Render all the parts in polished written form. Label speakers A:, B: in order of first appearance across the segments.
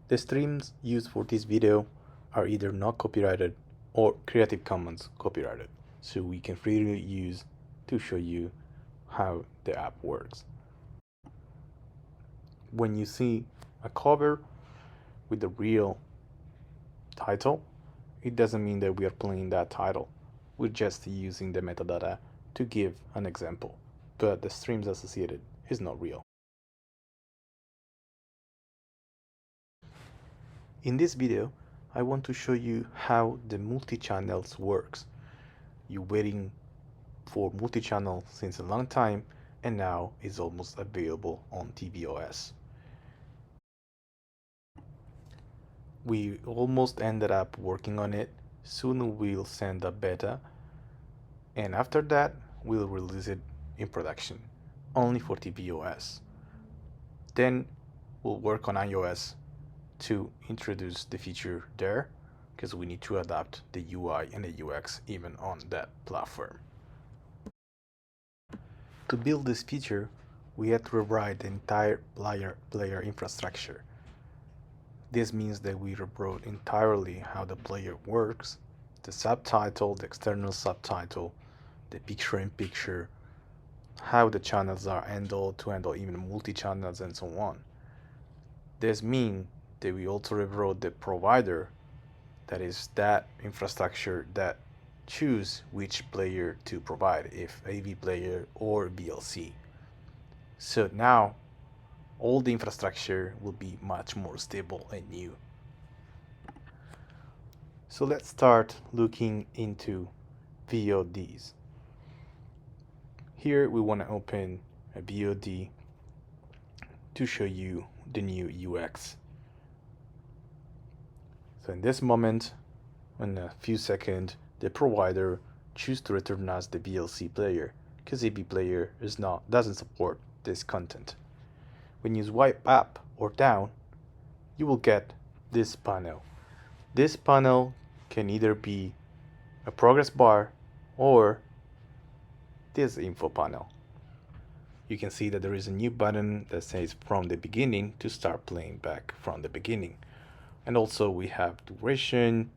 A: The streams used for this video are either not copyrighted or Creative Commons copyrighted, so we can freely use to show you how the app works. When you see a cover with the real title, it doesn't mean that we are playing that title. We're just using the metadata to give an example, but the streams associated is not real. In this video, I want to show you how the multi-channels works. You're waiting for multi-channel since a long time, and now it's almost available on tvOS. We almost ended up working on it. Soon we'll send a beta, and after that we'll release it in production, only for tvOS. Then we'll work on iOS to introduce the feature there, because we need to adapt the UI and the UX even on that platform. To build this feature, we had to rewrite the entire player infrastructure. This means that we rewrote entirely how the player works, the subtitle, the external subtitle, the picture-in-picture, how the channels are handled to handle even multi-channels and so on. This means that we also rewrote the provider, that is that infrastructure that choose which player to provide, if AV player or VLC. So now all the infrastructure will be much more stable and new. So let's start looking into VODs. Here we want to open a VOD to show you the new UX. So in this moment, in a few seconds, the provider chooses to return us the VLC player, because AV player doesn't support this content. When you swipe up or down, you will get this panel. This panel can either be a progress bar or this info panel. You can see that there is a new button that says from the beginning to start playing back from the beginning. And also we have duration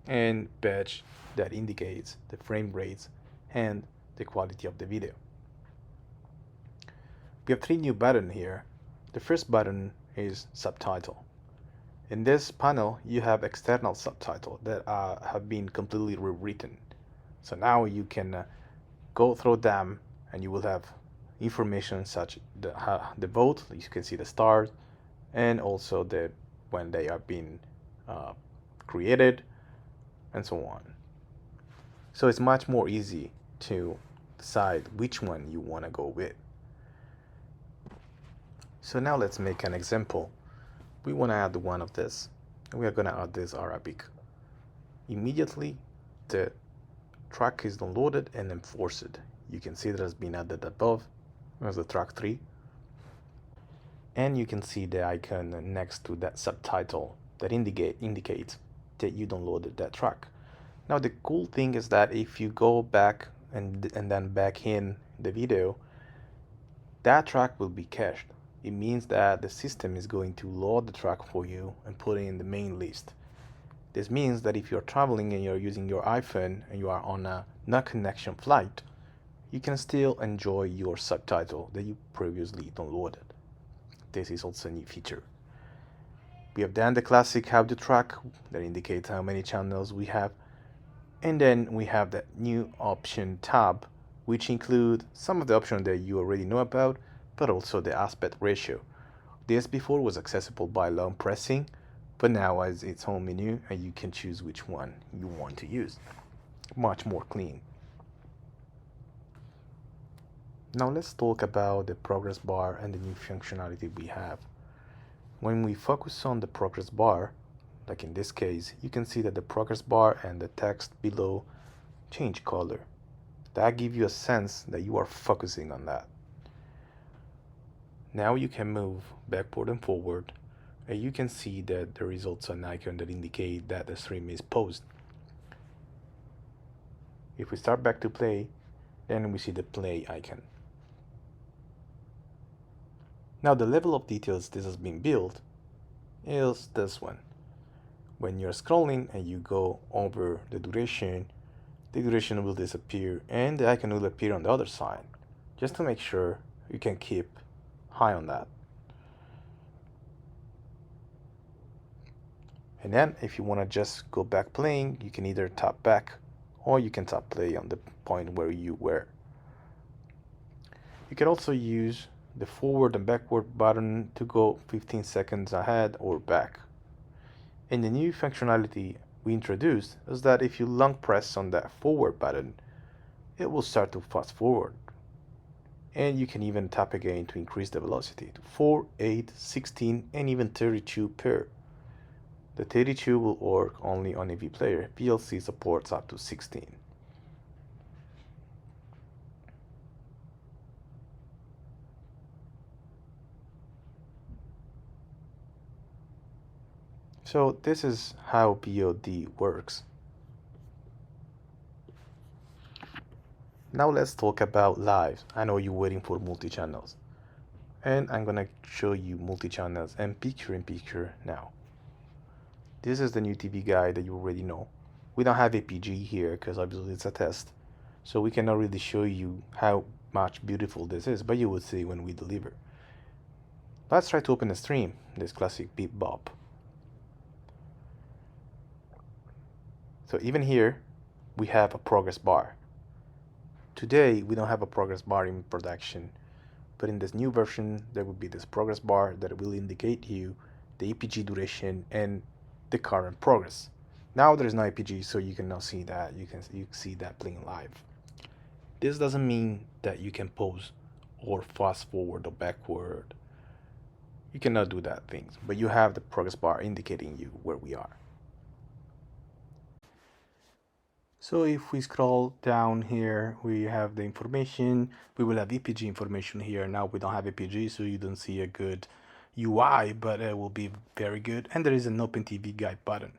A: and batch that indicates the frame rates and the quality of the video. We have three new buttons here. The first button is subtitle. In this panel, you have external subtitle that have been completely rewritten. So now you can go through them and you will have information such the vote, you can see the stars, and also when they are being created and so on. So it's much more easy to decide which one you want to go with. So now let's make an example. We want to add one of this. We are going to add this Arabic. Immediately the track is downloaded and enforced. You can see that has been added above as the track 3. And you can see the icon next to that subtitle that indicates that you downloaded that track. Now the cool thing is that if you go back and then back in the video, that track will be cached. It means that the system is going to load the track for you and put it in the main list. This means that if you're traveling and you're using your iPhone and you are on a non-connection flight, you can still enjoy your subtitle that you previously downloaded. This is also a new feature. We have done the classic how to track that indicates how many channels we have. And then we have that new option tab, which include some of the options that you already know about, but also the aspect ratio. This before was accessible by long pressing, but now has its own menu and you can choose which one you want to use. Much more clean. Now let's talk about the progress bar and the new functionality we have. When we focus on the progress bar, like in this case, you can see that the progress bar and the text below change color. That gives you a sense that you are focusing on that. Now you can move backward and forward, and you can see that there is also an icon that indicates that the stream is paused. If we start back to play, then we see the play icon. Now the level of details this has been built is this one. When you're scrolling and you go over the duration will disappear and the icon will appear on the other side, just to make sure you can keep high on that. And then if you want to just go back playing, you can either tap back or you can tap play on the point where you were. You can also use the forward and backward button to go 15 seconds ahead or back. And the new functionality we introduced is that if you long press on that forward button, it will start to fast forward. And you can even tap again to increase the velocity to 4, 8, 16, and even 32 per. The 32 will work only on AV player. VLC supports up to 16. So this is how BOD works. Now let's talk about live. I know you're waiting for multi-channels. And I'm gonna show you multi-channels and picture-in-picture now. This is the new TV guide that you already know. We don't have APG here because obviously it's a test. So we cannot really show you how much beautiful this is, but you will see when we deliver. Let's try to open a stream, this classic beep bop. So even here, we have a progress bar. Today, we don't have a progress bar in production, but in this new version, there will be this progress bar that will indicate you the APG duration and the current progress. Now there is no APG, so you can now see that. You see that playing live. This doesn't mean that you can pause or fast forward or backward. You cannot do that things, but you have the progress bar indicating you where we are. So if we scroll down here, we have the information. We will have APG information here. Now we don't have APG, so you don't see a good UI, but it will be very good. And there is an OpenTV Guide button.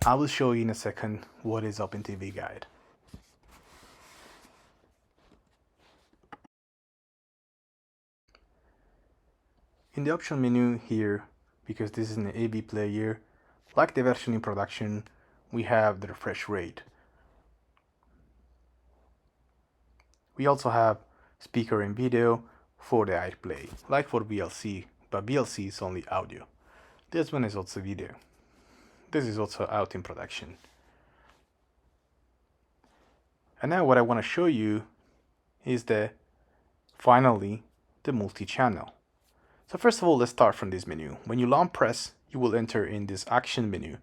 A: I will show you in a second what is OpenTV Guide. In the option menu here, because this is an AV player, like the version in production, we have the refresh rate. We also have speaker and video for the airplay, like for VLC, but VLC is only audio. This one is also video. This is also out in production. And now what I want to show you is finally the multi-channel. So first of all, let's start from this menu. When you long press, you will enter in this action menu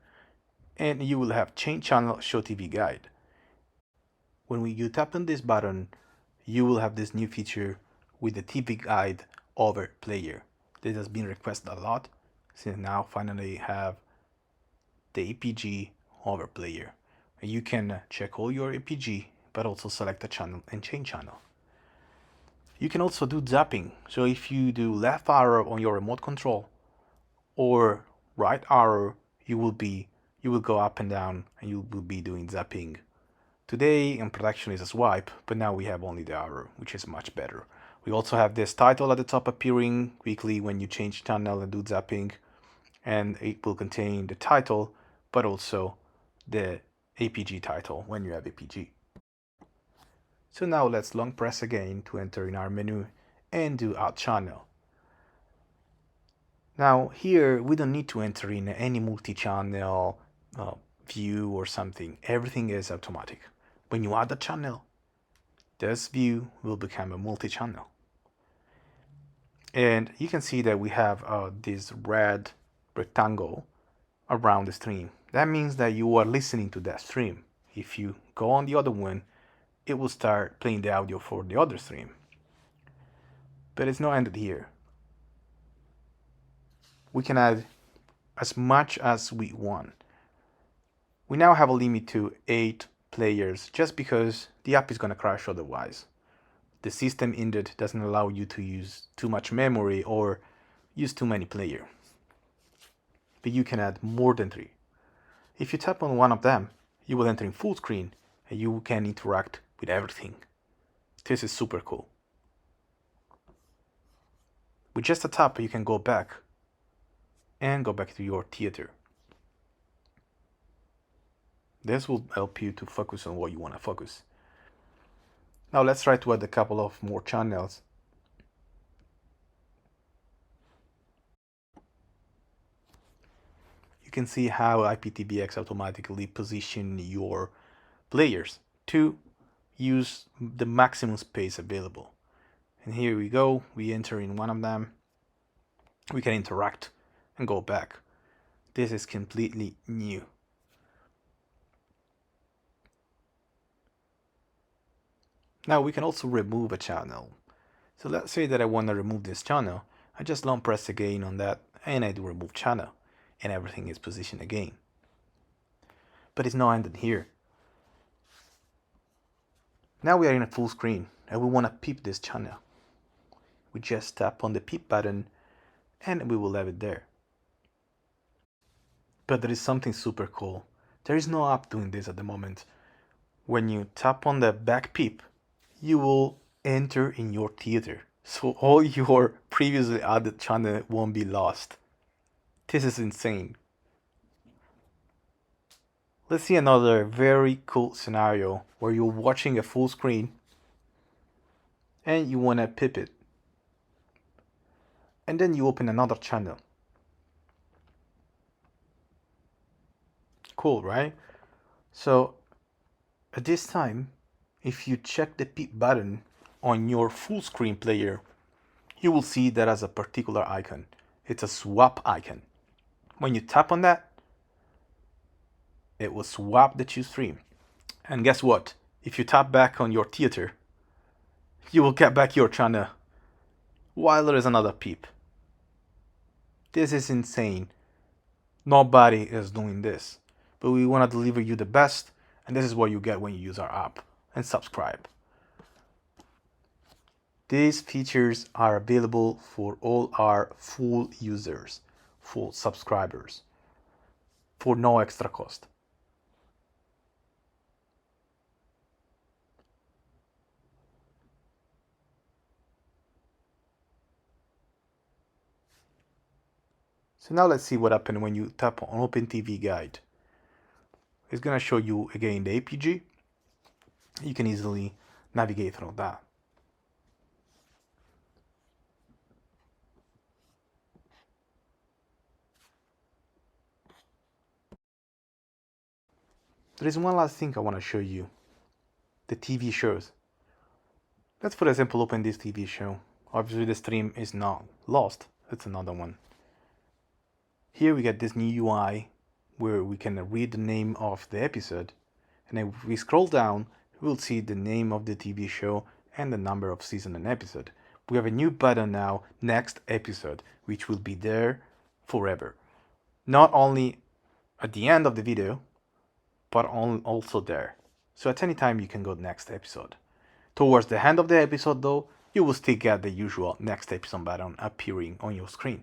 A: and you will have change channel, show TV guide. When you tap on this button, you will have this new feature with the TV guide over player. This has been requested a lot, since now finally have the APG over player. And you can check all your APG, but also select a channel and change channel. You can also do zapping. So if you do left arrow on your remote control or right arrow, you will go up and down and you will be doing zapping. Today in production is a swipe, but now we have only the arrow, which is much better. We also have this title at the top appearing quickly when you change channel and do zapping, and it will contain the title, but also the APG title when you have APG. So now let's long press again to enter in our menu and do add channel. Now here we don't need to enter in any multi-channel view or something. Everything is automatic. When you add a channel, this view will become a multi-channel. And you can see that we have this red rectangle around the stream. That means that you are listening to that stream. If you go on the other one, it will start playing the audio for the other stream. But it's not ended here. We can add as much as we want. We now have a limit to 8 players just because the app is going to crash otherwise. The system indeed doesn't allow you to use too much memory or use too many players. But you can add more than 3. If you tap on one of them, you will enter in full screen and you can interact with everything. This is super cool. With just a tap, you can go back and go back to your theater. This will help you to focus on what you want to focus. Now let's try to add a couple of more channels. You can see how IPTVX automatically position your players to use the maximum space available. And here we go, we enter in one of them, we can interact and go back. This is completely new. Now we can also remove a channel. So let's say that I want to remove this channel. I just long press again on that and I do remove channel and everything is positioned again. But it's not ended here. Now we are in a full screen and we want to peep this channel. We just tap on the peep button and we will have it there. But there is something super cool. There is no app doing this at the moment. When you tap on the back peep, you will enter in your theater. So all your previously added channel won't be lost. This is insane. Let's see another very cool scenario where you're watching a full screen and you want to pip it. And then you open another channel. Cool, right? So at this time, if you check the peep button on your full screen player, you will see that as a particular icon. It's a swap icon. When you tap on that, it will swap the two stream. And guess what? If you tap back on your theater, you will get back your channel while there is another peep. This is insane. Nobody is doing this. But we want to deliver you the best, and this is what you get when you use our app. And subscribe. These features are available for all our full users, full subscribers, for no extra cost. So now let's see what happens when you tap on Open TV Guide. It's going to show you again the APG. You can easily navigate through that. There is one last thing I want to show you. The TV shows. Let's for example open this TV show. Obviously the stream is not lost. It's another one. Here we get this new UI where we can read the name of the episode. And if we scroll down, we'll see the name of the TV show and the number of season and episode. We have a new button now, next episode, which will be there forever. Not only at the end of the video, but also there. So at any time you can go next episode. Towards the end of the episode though, you will still get the usual next episode button appearing on your screen.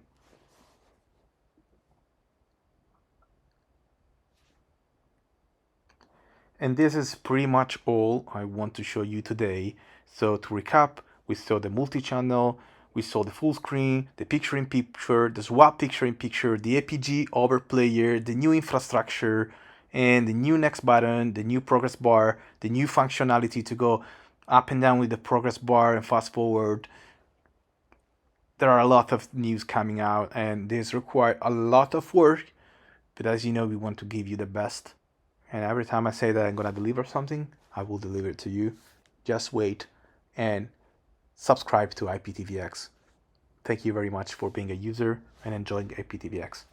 A: And this is pretty much all I want to show you today. So to recap, we saw the multi-channel, we saw the full screen, the picture-in-picture, the swap picture-in-picture, the APG overplayer, the new infrastructure, and the new next button, the new progress bar, the new functionality to go up and down with the progress bar and fast forward. There are a lot of news coming out and this requires a lot of work, but as you know, we want to give you the best. And every time I say that I'm going to deliver something, I will deliver it to you. Just wait and subscribe to IPTVX. Thank you very much for being a user and enjoying IPTVX.